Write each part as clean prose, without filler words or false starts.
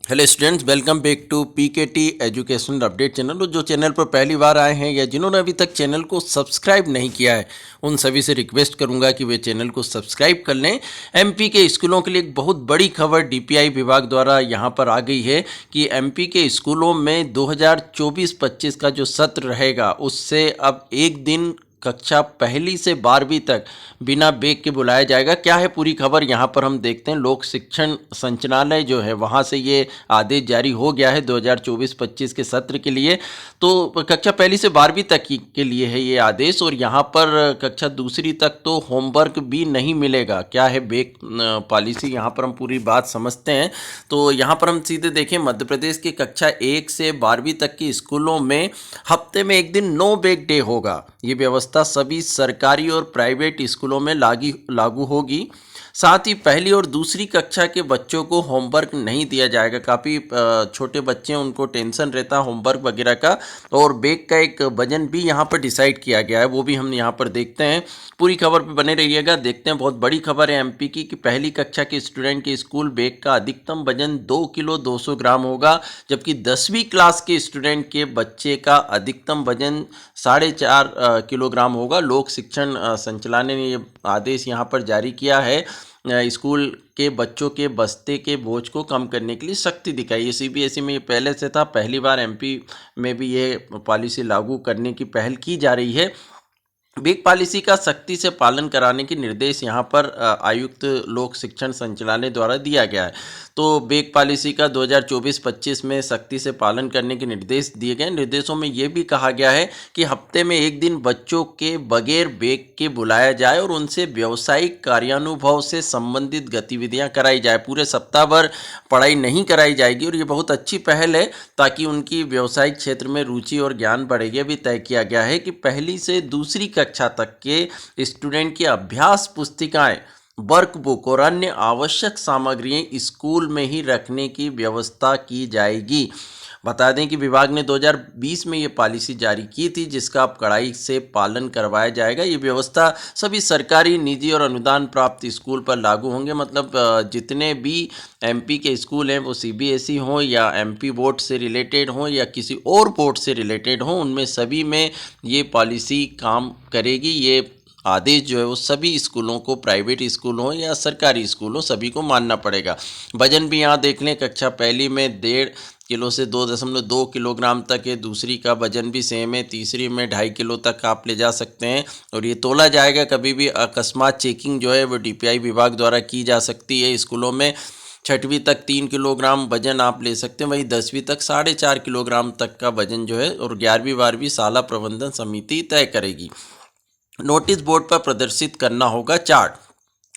Hello students, welcome back to PKT educational update channel. और जो channel पर पहली बार आए हैं या जिन्होंने अभी तक चैनल को सब्सक्राइब नहीं किया है, उन सभी से रिक्वेस्ट करूंगा कि वे चैनल को सब्सक्राइब कर लें। एमपी के स्कूलों के लिए एक बहुत बड़ी खबर डीपीआई विभाग द्वारा यहां पर आ गई है कि एमपी के स्कूलों में 2024-25 का जो सत्र रहेगा उससे अब एक दिन कक्षा पहली से 12वीं तक बिना बैग के बुलाया जाएगा। क्या है पूरी खबर, यहाँ पर हम देखते हैं। लोक शिक्षण संचालनालय जो है वहाँ से ये आदेश जारी हो गया है 2024-25 के सत्र के लिए। तो कक्षा पहली से 12वीं तक के लिए है ये आदेश। और यहाँ पर कक्षा दूसरी तक तो होमवर्क भी नहीं मिलेगा। क्या है बैग पॉलिसी, यहाँ पर हम पूरी बात समझते हैं। तो यहाँ पर हम सीधे देखें, मध्य प्रदेश की कक्षा 1 से 12वीं तक के स्कूलों में हफ्ते में एक दिन नो बैग डे होगा। ये व्यवस्था सभी सरकारी और प्राइवेट स्कूलों में लागू होगी। साथ ही पहली और दूसरी कक्षा के बच्चों को होमवर्क नहीं दिया जाएगा। काफ़ी छोटे बच्चे हैं, उनको टेंशन रहता है होमवर्क वगैरह का। और बैग का एक वजन भी यहाँ पर डिसाइड किया गया है, वो भी हम यहाँ पर देखते हैं। पूरी खबर पे बने रहिएगा। देखते हैं, बहुत बड़ी खबर है एमपी की कि पहली कक्षा के स्टूडेंट के स्कूल बैग का अधिकतम वजन 2 किलो 200 ग्राम होगा, जबकि 10वीं क्लास के स्टूडेंट के बच्चे का अधिकतम वजन 4.5 किलोग्राम होगा। लोक शिक्षण संचालनालय ने ये आदेश यहाँ पर जारी किया है। स्कूल के बच्चों के बस्ते के बोझ को कम करने के लिए सख्ती दिखाई। ये सीबीएसई में ये पहले से था, पहली बार एमपी में भी ये पॉलिसी लागू करने की पहल की जा रही है। बैग पॉलिसी का सख्ती से पालन कराने के निर्देश यहाँ पर आयुक्त लोक शिक्षण संचालनालय द्वारा दिया गया है। तो बैग पॉलिसी का 2024-25 में सख्ती से पालन करने के निर्देश दिए गए। निर्देशों में ये भी कहा गया है कि हफ्ते में एक दिन बच्चों के बगैर बैग के बुलाया जाए और उनसे व्यावसायिक कार्यानुभव से संबंधित गतिविधियां कराई जाए। पूरे सप्ताह भर पढ़ाई नहीं कराई जाएगी और ये बहुत अच्छी पहल है ताकि उनकी व्यावसायिक क्षेत्र में रुचि और ज्ञान बढ़े। यह भी तय किया गया है कि पहली से दूसरी कक्षा तक के स्टूडेंट की अभ्यास पुस्तिकाएं, वर्कबुक और अन्य आवश्यक सामग्रियां स्कूल में ही रखने की व्यवस्था की जाएगी। बता दें कि विभाग ने 2020 में ये पॉलिसी जारी की थी, जिसका अब कड़ाई से पालन करवाया जाएगा। ये व्यवस्था सभी सरकारी, निजी और अनुदान प्राप्त स्कूल पर लागू होंगे। मतलब जितने भी एमपी के स्कूल हैं, वो सीबीएसई हों या एमपी बोर्ड से रिलेटेड हों या किसी और बोर्ड से रिलेटेड हों, उनमें सभी में ये पॉलिसी काम करेगी। ये आदेश जो है वो सभी स्कूलों को, प्राइवेट स्कूल हो या सरकारी स्कूल हो, सभी को मानना पड़ेगा। वजन भी यहाँ देख लें, कक्षा पहली में 1.5 किलो से 2.2 किलोग्राम तक है। दूसरी का वजन भी सेम है। तीसरी में 2.5 किलो तक आप ले जा सकते हैं और ये तोला जाएगा। कभी भी अकस्मात चेकिंग जो है वो डीपीआई विभाग द्वारा की जा सकती है स्कूलों में। 6वीं तक 3 किलोग्राम वजन आप ले सकते हैं, वहीं 10वीं तक 4.5 किलोग्राम तक का वजन जो है, और 11वीं 12वीं शाला प्रबंधन समिति तय करेगी। नोटिस बोर्ड पर प्रदर्शित करना होगा चार्ट।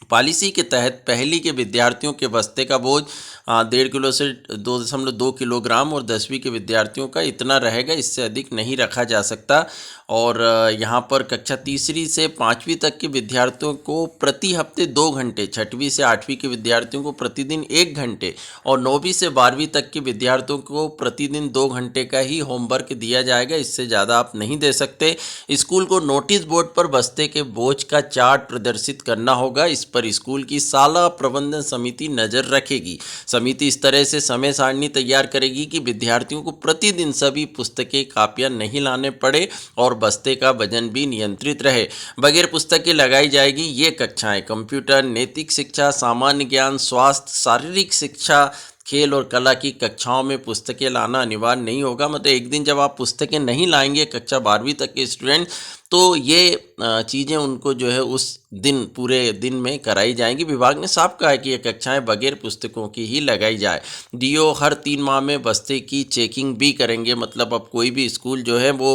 पॉलिसी के तहत पहली के विद्यार्थियों के बस्ते का बोझ 1.5 किलो से 2.2 किलोग्राम और 10वीं के विद्यार्थियों का इतना रहेगा, इससे अधिक नहीं रखा जा सकता। और यहाँ पर कक्षा तीसरी से 5वीं तक के विद्यार्थियों को प्रति हफ्ते 2 घंटे, 6वीं से 8वीं के विद्यार्थियों को प्रतिदिन 1 घंटे और 9वीं से 12वीं तक के विद्यार्थियों को प्रतिदिन 2 घंटे का ही होमवर्क दिया जाएगा। इससे ज़्यादा आप नहीं दे सकते। स्कूल को नोटिस बोर्ड पर बस्ते के बोझ का चार्ट प्रदर्शित करना होगा। इस पर स्कूल की शाला प्रबंधन समिति नज़र रखेगी। समिति इस तरह से समय सारणी तैयार करेगी कि विद्यार्थियों को प्रतिदिन सभी पुस्तकें, कापियां नहीं लाने पड़े और बस्ते का वजन भी नियंत्रित रहे। बगैर पुस्तकें लगाई जाएगी ये कक्षाएं कंप्यूटर, नैतिक शिक्षा, सामान्य ज्ञान, स्वास्थ्य, शारीरिक शिक्षा, खेल और कला की कक्षाओं में पुस्तकें लाना अनिवार्य नहीं होगा। मतलब एक दिन जब आप पुस्तकें नहीं लाएंगे कक्षा 12वीं तक के स्टूडेंट, तो ये चीज़ें उनको जो है उस दिन, पूरे दिन में कराई जाएंगी। विभाग ने साफ कहा है कि ये कक्षाएं बगैर पुस्तकों की ही लगाई जाए। डीओ हर 3 माह में बस्ते की चेकिंग भी करेंगे। मतलब अब कोई भी स्कूल जो है वो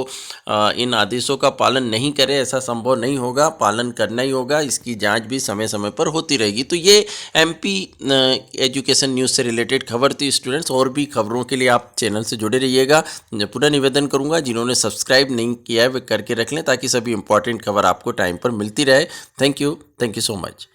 इन आदेशों का पालन नहीं करे, ऐसा संभव नहीं होगा, पालन करना ही होगा। इसकी जांच भी समय समय पर होती रहेगी। तो ये एमपी एजुकेशन न्यूज़ से रिलेटेड खबर थी स्टूडेंट्स। और भी खबरों के लिए आप चैनल से जुड़े रहिएगा। पूरा निवेदन करूंगा, जिन्होंने सब्सक्राइब नहीं किया है वे करके रख लें ताकि सभी इंपॉर्टेंट खबर आपको टाइम पर मिलती रहे। Thank you so much.